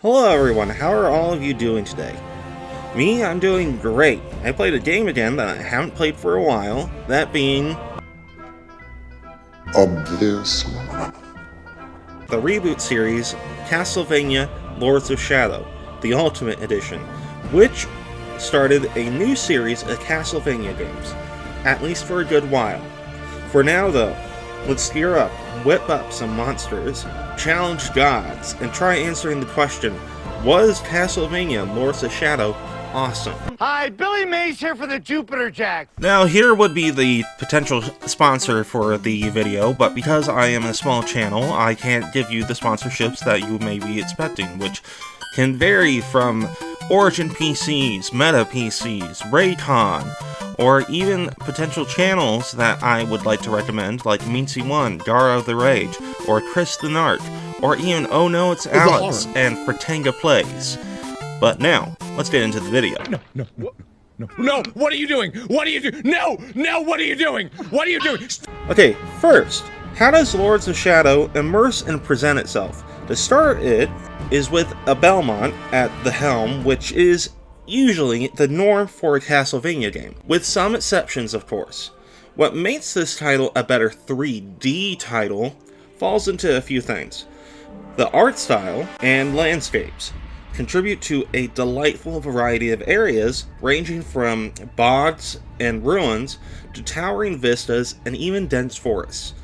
Hello everyone, how are all of you doing today? Me, I'm doing great. I played a game again that I haven't played for a while, that being Obviously. the reboot series, Castlevania Lords of Shadow, the Ultimate Edition, which started a new series of Castlevania games, at least for a good while. For now though, let's gear up, whip up some monsters, challenge gods, and try answering the question, was Castlevania Lords of Shadow awesome? Hi, Billy Mays here for the Jupiter Jack. Now here would be the potential sponsor for the video, but because I am a small channel, I can't give you the sponsorships that you may be expecting, which can vary from Origin PCs, Meta PCs, Raycon, or even potential channels that I would like to recommend, like Mincy1, Gara of the Rage, or Chris the Narc, or even Oh No It's Alex and Fratanga Plays. But now, let's get into the video. No, what are you doing? What are you doing? No, what are you doing? What are you doing? Okay, first, how does Lords of Shadow immerse and present itself? To start, it is with a Belmont at the helm, which is usually the norm for a Castlevania game, with some exceptions of course. What makes this title a better 3D title falls into a few things. The art style and landscapes contribute to a delightful variety of areas ranging from bogs and ruins to towering vistas and even dense forests.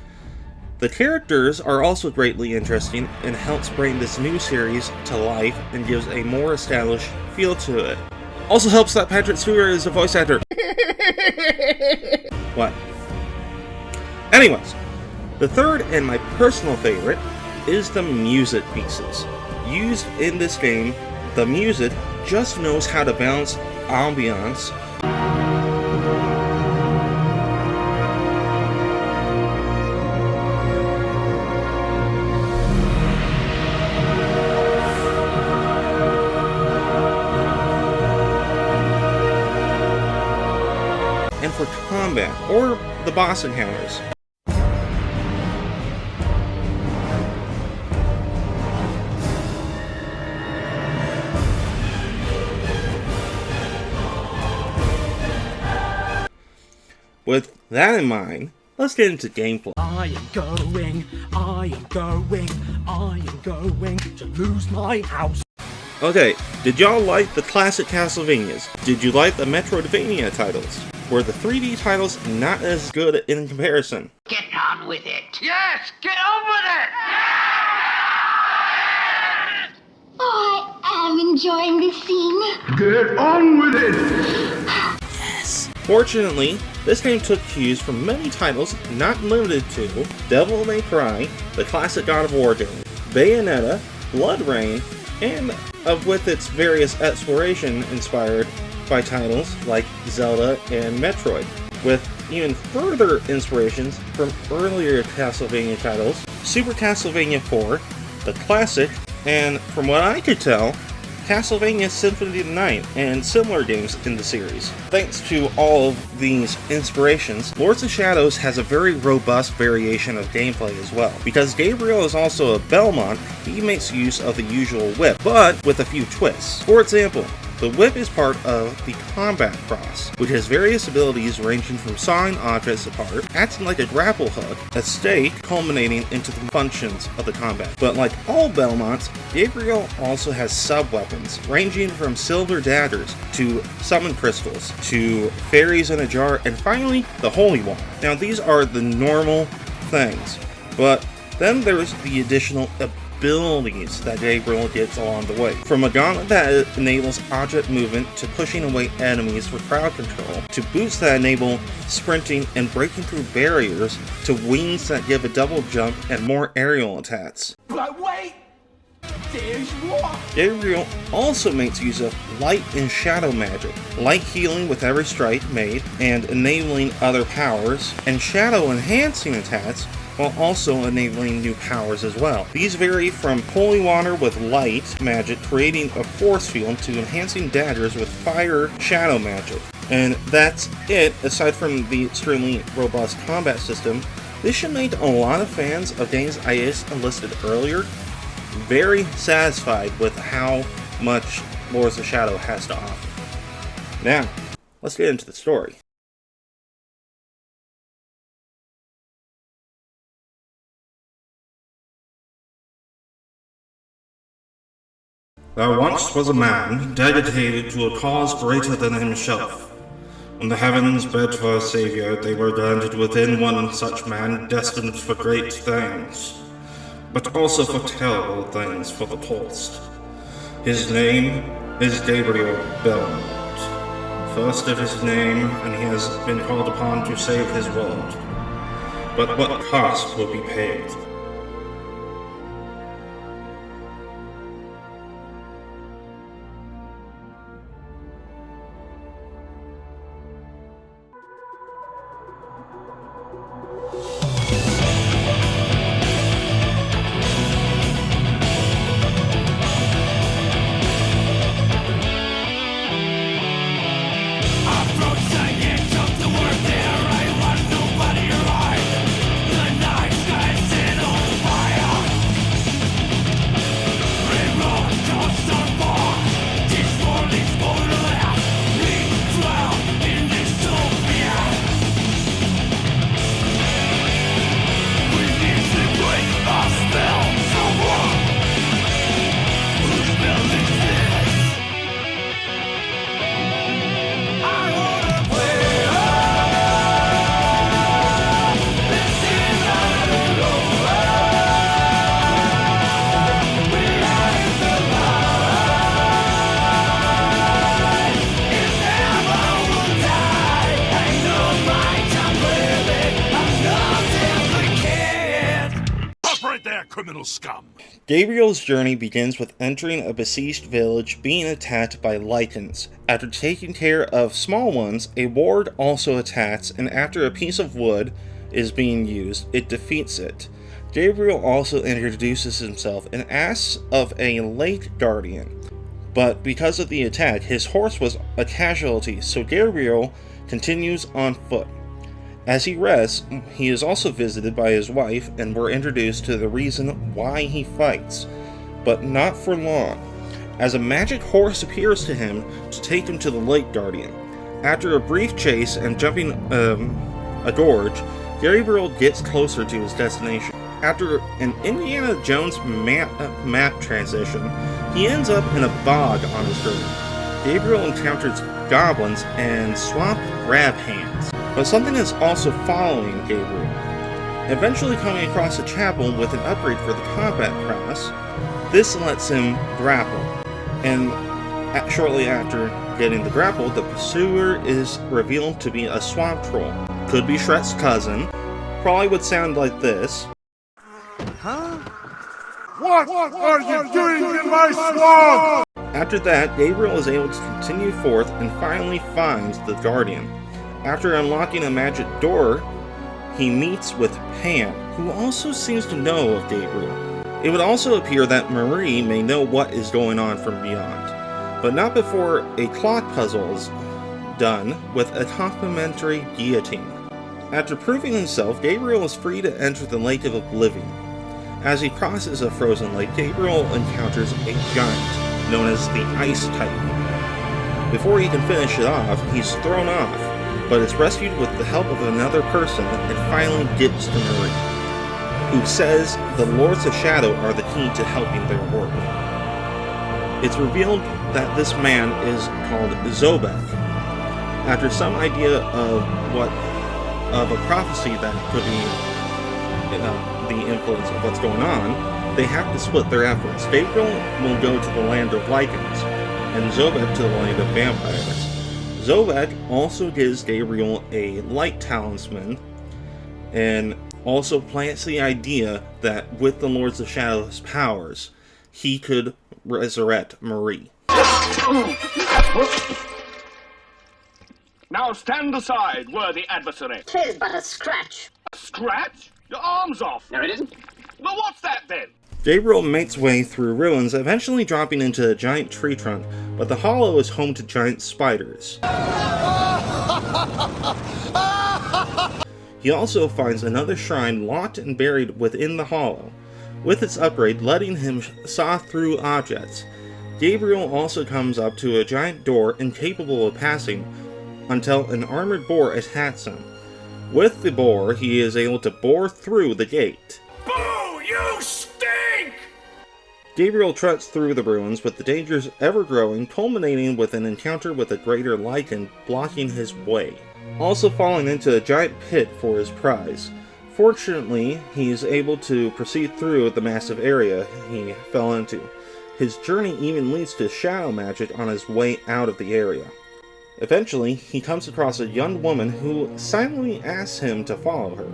The characters are also greatly interesting and helps bring this new series to life and gives a more established feel to it. Also helps that Patrick Stewart is a voice actor. What? Anyways, the third and my personal favorite is the music pieces. Used in this game, the music just knows how to balance ambiance and for combat or the boss encounters. With that in mind, let's get into gameplay. I am going to lose my house. Okay, did y'all like the classic Castlevanias? Did you like the Metroidvania titles? Were the 3D titles not as good in comparison? Get on with it. Yes, get on with it. Oh, I am enjoying this scene. Get on with it! Fortunately, this game took cues from many titles not limited to Devil May Cry, the classic God of War game, Bayonetta, Blood Rain, and with its various exploration inspired by titles like Zelda and Metroid, with even further inspirations from earlier Castlevania titles, Super Castlevania 4, the classic, and from what I could tell, Castlevania Symphony of the Night, and similar games in the series. Thanks to all of these inspirations, Lords of Shadows has a very robust variation of gameplay as well. Because Gabriel is also a Belmont, he makes use of the usual whip, but with a few twists. For example, the whip is part of the combat cross, which has various abilities ranging from sawing objects apart, acting like a grapple hook, a stake, culminating into the functions of the combat. But like all Belmonts, Gabriel also has sub-weapons, ranging from silver daggers to summon crystals, to fairies in a jar, and finally, the Holy Water. Now these are the normal things, but then there's the additional abilities that Gabriel gets along the way. From a gauntlet that enables object movement, to pushing away enemies for crowd control, to boots that enable sprinting and breaking through barriers, to wings that give a double jump and more aerial attacks. But wait! There's more! Gabriel also makes use of light and shadow magic, light healing with every strike made and enabling other powers, and shadow enhancing attacks while also enabling new powers as well. These vary from holy water with light magic creating a force field to enhancing daggers with fire shadow magic. And that's it. Aside from the extremely robust combat system, this should make a lot of fans of games I just listed earlier very satisfied with how much Lords of Shadow has to offer. Now, let's get into the story. There once was a man dedicated to a cause greater than himself. When the heavens begged for a savior, they were granted within one such man destined for great things, but also for terrible things for the pulsed. His name is Gabriel Belmont. First of his name, and he has been called upon to save his world. But what cost will be paid? Criminal scum. Gabriel's journey begins with entering a besieged village being attacked by lichens. After taking care of small ones, a ward also attacks, and after a piece of wood is being used, it defeats it. Gabriel also introduces himself and asks of a late guardian, but because of the attack, his horse was a casualty, so Gabriel continues on foot. As he rests, he is also visited by his wife, and we're introduced to the reason why he fights, but not for long, as a magic horse appears to him to take him to the Lake Guardian. After a brief chase and jumping a gorge, Gabriel gets closer to his destination. After an Indiana Jones map transition, he ends up in a bog on his journey. Gabriel encounters goblins and swamp grab hands. But something is also following Gabriel. Eventually coming across a chapel with an upgrade for the combat class, this lets him grapple. And shortly after getting the grapple, the pursuer is revealed to be a swamp troll. Could be Shrek's cousin. Probably would sound like this. What are you doing in my swamp? After that, Gabriel is able to continue forth and finally finds the Guardian. After unlocking a magic door, he meets with Pam, who also seems to know of Gabriel. It would also appear that Marie may know what is going on from beyond, but not before a clock puzzle is done with a complimentary guillotine. After proving himself, Gabriel is free to enter the Lake of Oblivion. As he crosses a frozen lake, Gabriel encounters a giant known as the Ice Titan. Before he can finish it off, he's thrown off, but is rescued with the help of another person and finally gets to Marie, who says the Lords of Shadow are the key to helping their work. It's revealed that this man is called Zobek. After some idea of a prophecy that could be the influence of what's going on, they have to split their efforts. Gabriel will go to the land of lichens, and Zobek to the land of vampires. Zobek also gives Gabriel a light talisman, and also plants the idea that with the Lords of Shadow's powers, he could resurrect Marie. Now stand aside, worthy adversary. 'Tis but a scratch. A scratch? Your arm's off. No, it isn't. Well, what's that then? Gabriel makes way through ruins, eventually dropping into a giant tree trunk, but the hollow is home to giant spiders. He also finds another shrine locked and buried within the hollow. with its upgrade letting him saw through objects. Gabriel also comes up to a giant door incapable of passing until an armored boar attacks him. With the boar, he is able to bore through the gate. Boo! You stink! Gabriel treks through the ruins with the dangers ever growing, culminating with an encounter with a greater lichen blocking his way, also falling into a giant pit for his prize. Fortunately, he is able to proceed through the massive area he fell into. His journey even leads to shadow magic on his way out of the area. Eventually, he comes across a young woman who silently asks him to follow her,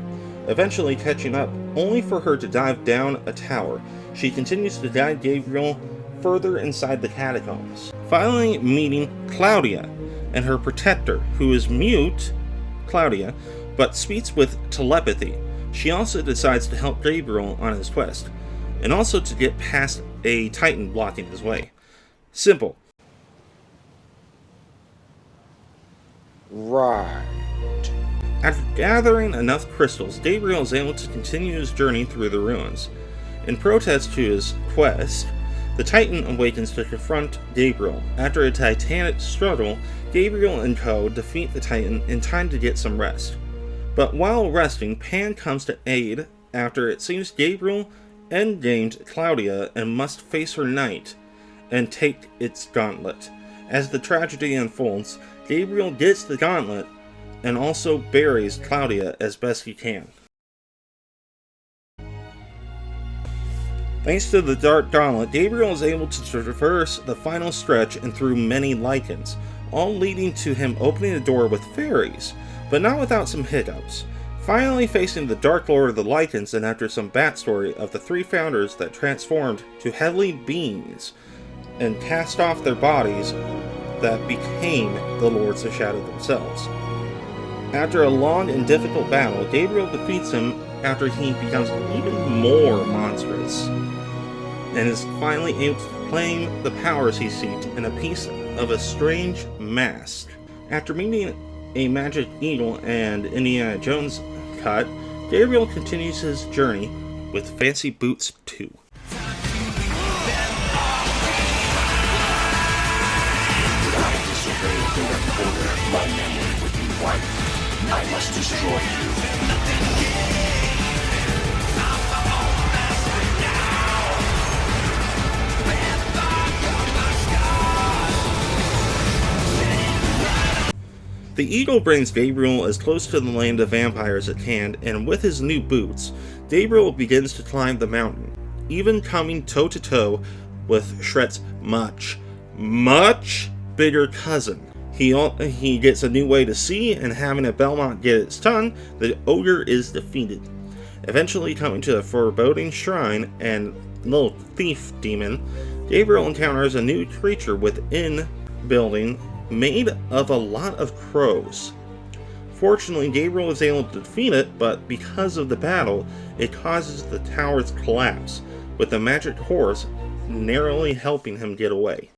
eventually catching up, only for her to dive down a tower. She continues to guide Gabriel further inside the catacombs, finally meeting Claudia and her protector, who is mute, Claudia, but speaks with telepathy. She also decides to help Gabriel on his quest, and also to get past a titan blocking his way. Simple. Right. After gathering enough crystals, Gabriel is able to continue his journey through the ruins. In protest to his quest, the Titan awakens to confront Gabriel. After a titanic struggle, Gabriel and co. defeat the Titan in time to get some rest. But while resting, Pan comes to aid after it seems Gabriel endgamed Claudia and must face her knight and take its gauntlet. As the tragedy unfolds, Gabriel gets the gauntlet and also buries Claudia as best he can. Thanks to the Dark Gauntlet, Gabriel is able to traverse the final stretch and through many lichens, all leading to him opening a door with fairies, but not without some hiccups. Finally facing the Dark Lord of the Lichens, and after some backstory of the three founders that transformed to heavenly beings and cast off their bodies that became the Lords of Shadow themselves. After a long and difficult battle, Gabriel defeats him after he becomes even more monstrous, and is finally able to claim the powers he seeks in a piece of a strange mask. After meeting a magic eagle and Indiana Jones cut, Gabriel continues his journey with Fancy Boots 2. My memory would be wiped. I must destroy you. The eagle brings Gabriel as close to the land of vampires as it can, and with his new boots, Gabriel begins to climb the mountain, even coming toe-to-toe with Shrek's much bigger cousin. He gets a new way to see, and having a Belmont get its tongue, the ogre is defeated. Eventually coming to a foreboding shrine and little thief demon, Gabriel encounters a new creature within building made of a lot of crows. Fortunately, Gabriel is able to defeat it, but because of the battle, it causes the tower's collapse, with the magic horse narrowly helping him get away.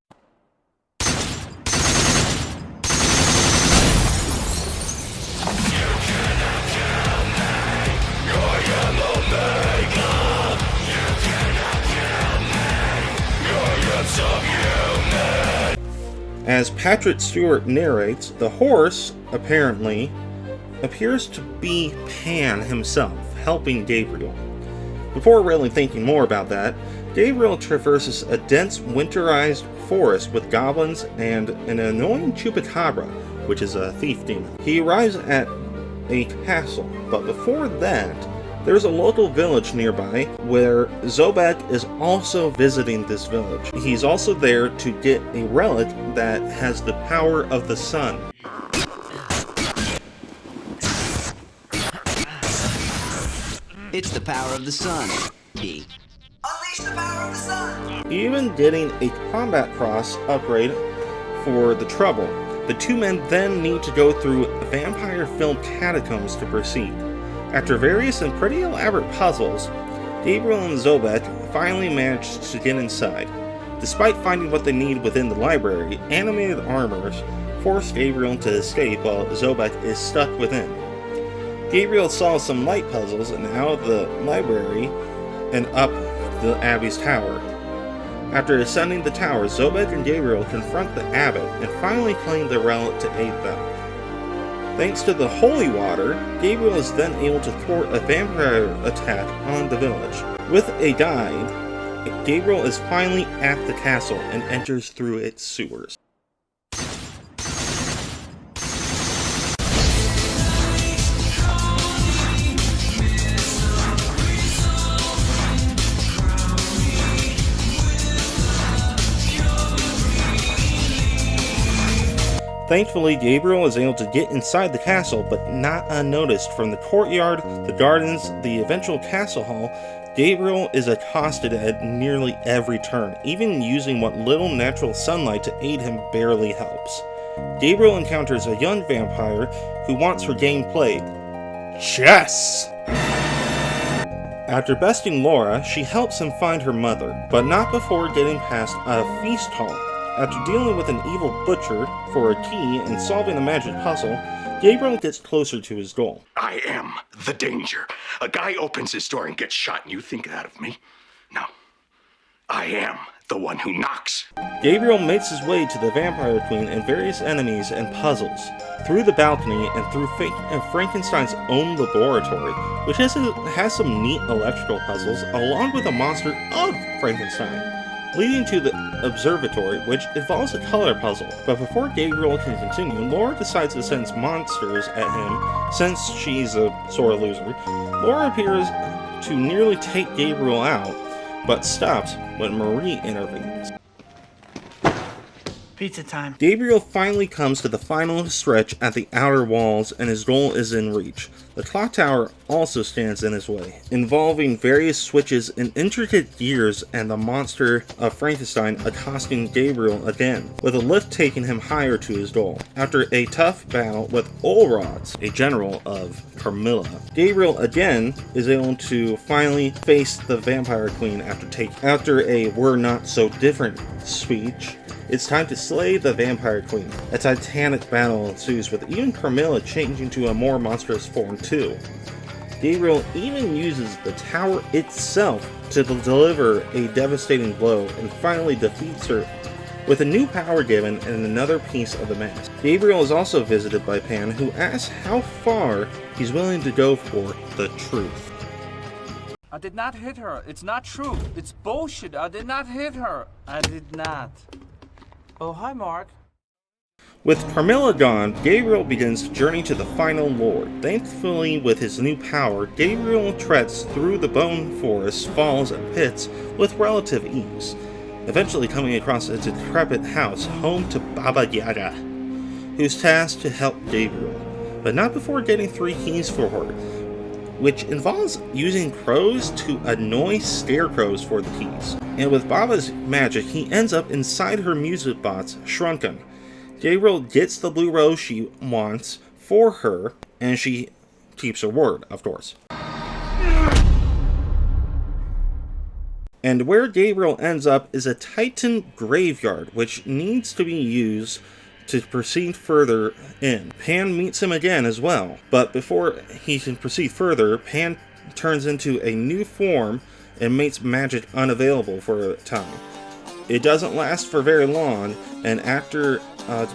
As Patrick Stewart narrates, the horse, apparently, appears to be Pan himself, helping Gabriel. Before really thinking more about that, Gabriel traverses a dense, winterized forest with goblins and an annoying chupacabra, which is a thief demon. He arrives at a castle, but before that, there's a local village nearby where Zobek is also visiting this village. He's also there to get a relic that has the power of the sun. It's the power of the sun. Unleash the power of the sun! Even getting a combat cross upgrade for the trouble. The two men then need to go through vampire-filled catacombs to proceed. After various and pretty elaborate puzzles, Gabriel and Zobek finally manage to get inside. Despite finding what they need within the library, animated armors force Gabriel to escape while Zobek is stuck within. Gabriel solves some light puzzles and out of the library and up the Abbey's tower. After ascending the tower, Zobek and Gabriel confront the abbot and finally claim the relic to aid them. Thanks to the holy water, Gabriel is then able to thwart a vampire attack on the village. With a guide, Gabriel is finally at the castle and enters through its sewers. Thankfully, Gabriel is able to get inside the castle, but not unnoticed. From the courtyard, the gardens, the eventual castle hall, Gabriel is accosted at nearly every turn. Even using what little natural sunlight to aid him barely helps. Gabriel encounters a young vampire who wants her game played. Chess! After besting Laura, she helps him find her mother, but not before getting past a feast hall. After dealing with an evil butcher for a key and solving a magic puzzle, Gabriel gets closer to his goal. I am the danger. A guy opens his door and gets shot, and you think that of me? No. I am the one who knocks. Gabriel makes his way to the Vampire Queen and various enemies and puzzles, through the balcony and through Frankenstein's own laboratory, which has some neat electrical puzzles, along with a monster of Frankenstein, leading to the observatory, which involves a color puzzle. But before Gabriel can continue, Laura decides to send monsters at him, since she's a sore loser. Laura appears to nearly take Gabriel out, but stops when Marie intervenes. Pizza time. Gabriel finally comes to the final stretch at the outer walls, and his goal is in reach. The clock tower also stands in his way, involving various switches and intricate gears, and the monster of Frankenstein accosting Gabriel again, with a lift taking him higher to his goal. After a tough battle with Olrods, a general of Carmilla, Gabriel again is able to finally face the Vampire Queen after a "we're not so different" speech. It's time to slay the Vampire Queen. A titanic battle ensues, with even Carmilla changing to a more monstrous form too. Gabriel even uses the tower itself to deliver a devastating blow and finally defeats her with a new power given and another piece of the mask. Gabriel is also visited by Pan, who asks how far he's willing to go for the truth. I did not hit her. It's not true. It's bullshit. I did not hit her. I did not. Oh, hi, Mark. With Carmilla gone, Gabriel begins to journey to the final lord. Thankfully, with his new power, Gabriel treads through the bone forests, falls, and pits with relative ease, eventually coming across a decrepit house home to Baba Yaga, who's tasked to help Gabriel, but not before getting 3 keys for her, which involves using crows to annoy scarecrows for the keys. And with Baba's magic, he ends up inside her music box, Shrunken. Gabriel gets the blue rose she wants for her, and she keeps her word, of course. And where Gabriel ends up is a Titan graveyard, which needs to be used to proceed further in. Pan meets him again as well, but before he can proceed further, Pan turns into a new form and makes magic unavailable for a time. It doesn't last for very long, and after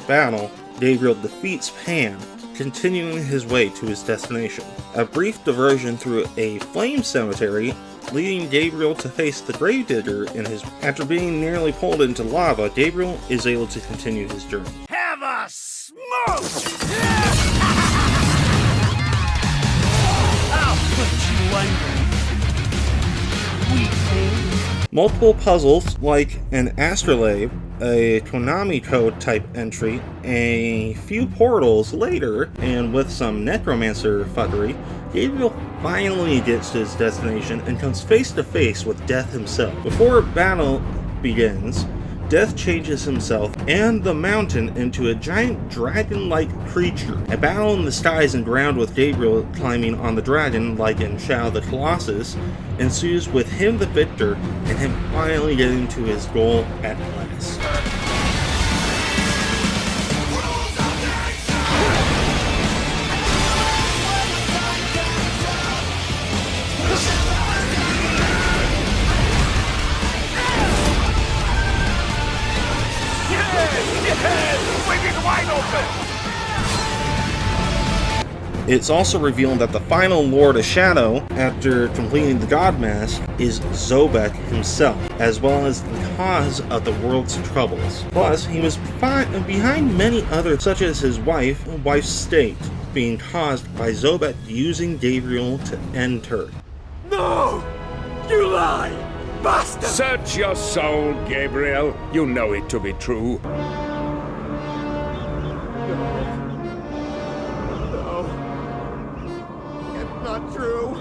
battle, Gabriel defeats Pan, continuing his way to his destination. A brief diversion through a flame cemetery, leading Gabriel to face the Gravedigger in his... After being nearly pulled into lava, Gabriel is able to continue his journey. Have a smoke! I'll put you under. Multiple puzzles, like an astrolabe, a Konami code type entry, a few portals later, and with some necromancer fuckery, Gabriel finally gets to his destination and comes face to face with Death himself. Before battle begins, Death changes himself and the mountain into a giant dragon-like creature. A battle in the skies and ground with Gabriel climbing on the dragon, like in Shadow the Colossus, ensues with him the victor and him finally getting to his goal at last. Swinging wide open! It's also revealed that the final Lord of Shadow, after completing the God Mask, is Zobek himself, as well as the cause of the world's troubles. Plus, he was behind many others, such as his wife's state, being caused by Zobek using Gabriel to end her. No! You lie! Bastard! Search your soul, Gabriel. You know it to be true. Not true.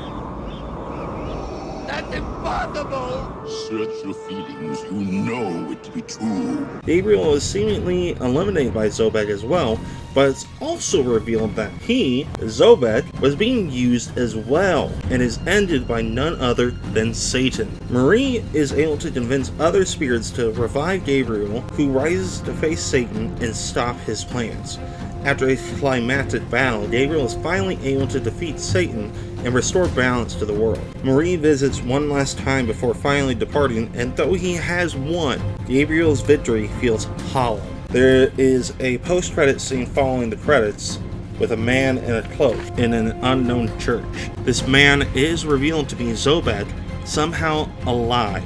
That's impossible. Search your feelings. You know it to be true. Gabriel is seemingly eliminated by Zobek as well, but it's also revealed that he, Zobek, was being used as well, and is ended by none other than Satan. Marie is able to convince other spirits to revive Gabriel, who rises to face Satan and stop his plans. After a climactic battle, Gabriel is finally able to defeat Satan and restore balance to the world. Marie visits one last time before finally departing, and though he has won, Gabriel's victory feels hollow. There is a post-credit scene following the credits with a man in a cloak in an unknown church. This man is revealed to be Zobek, somehow alive,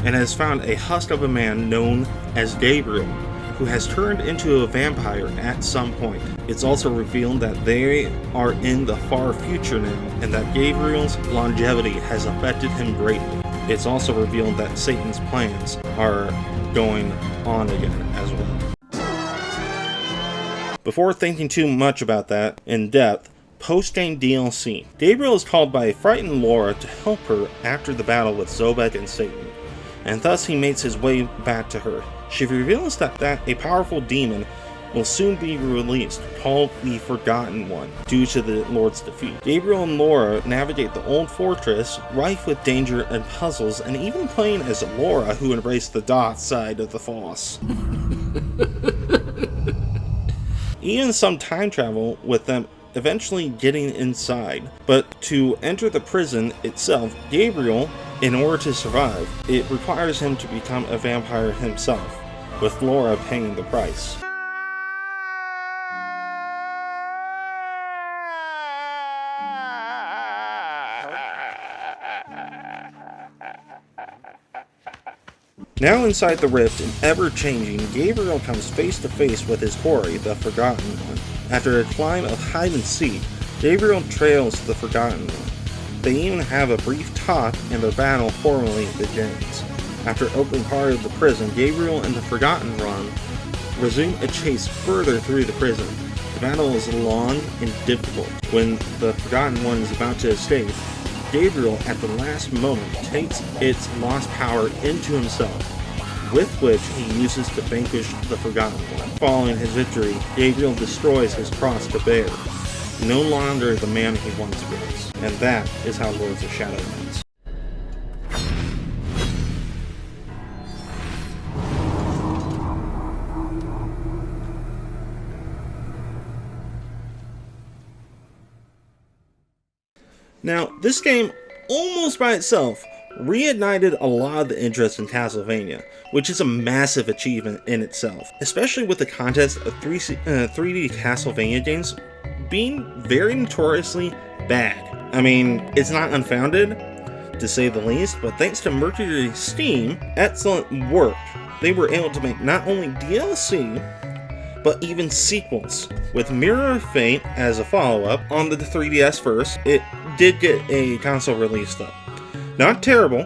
and has found a husk of a man known as Gabriel, who has turned into a vampire at some point. It's also revealed that they are in the far future now, and that Gabriel's longevity has affected him greatly. It's also revealed that Satan's plans are going on again as well. Before thinking too much about that in depth, post-game DLC. Gabriel is called by a frightened Laura to help her after the battle with Zobek and Satan, and thus he makes his way back to her. She reveals that a powerful demon will soon be released, called the Forgotten One, due to the Lord's defeat. Gabriel and Laura navigate the old fortress, rife with danger and puzzles, and even playing as Laura, who embraced the dark side of the Force. Even some time travel, with them eventually getting inside. But to enter the prison itself, Gabriel, in order to survive, it requires him to become a vampire himself, with Laura paying the price. Now inside the rift and ever-changing, Gabriel comes face to face with his quarry, the Forgotten One. After a climb of hide-and-seek, Gabriel trails the Forgotten One. They even have a brief talk, and their battle formally begins. After opening part of the prison, Gabriel and the Forgotten One resume a chase further through the prison. The battle is long and difficult. When the Forgotten One is about to escape, Gabriel, at the last moment, takes its lost power into himself, with which he uses to vanquish the Forgotten One. Following his victory, Gabriel destroys his cross to bear, no longer the man he once was. And that is how Lords of Shadow ends. Now, this game, almost by itself, reignited a lot of the interest in Castlevania, which is a massive achievement in itself, especially with the context of 3D Castlevania games being very notoriously bad. I mean, it's not unfounded, to say the least, but thanks to Mercury's Steam, excellent work, they were able to make not only DLC, but even sequels. With Mirror of Fate as a follow-up on the 3DS first, it did get a console release though. Not terrible,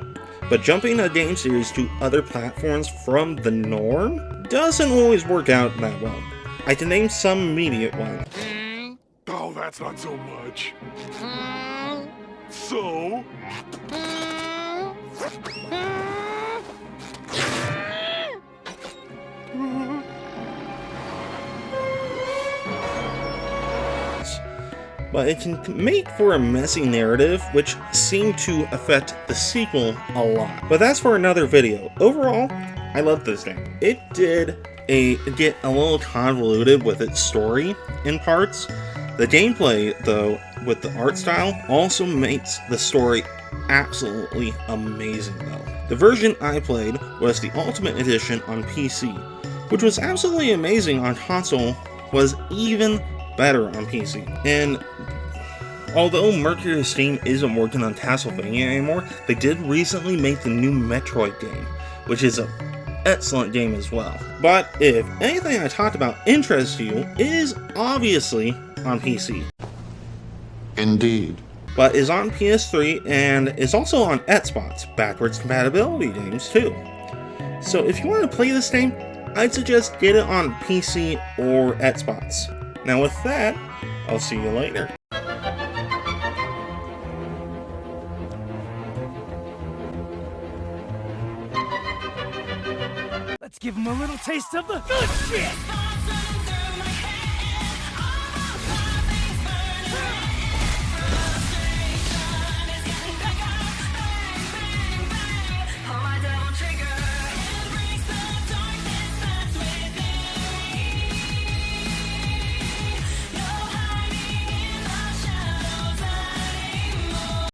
but jumping a game series to other platforms from the norm doesn't always work out that well. I can name some immediate ones. Oh, that's not so much. So? But it can make for a messy narrative, which seemed to affect the sequel a lot. But that's for another video. Overall, I love this game. It did get a little convoluted with its story in parts. The gameplay, though, with the art style, also makes the story absolutely amazing, though. The version I played was the Ultimate Edition on PC. which was absolutely amazing on console, was even better on PC. And although Mercury's team isn't working on Castlevania anymore, they did recently make the new Metroid game, which is an excellent game as well. But if anything I talked about interests you, it is obviously on PC. Indeed. But is on PS3 and is also on Xbox, backwards compatibility games too. So if you want to play this game, I'd suggest get it on PC or Xbox. Now with that, I'll see you later. Let's give him a little taste of the good shit!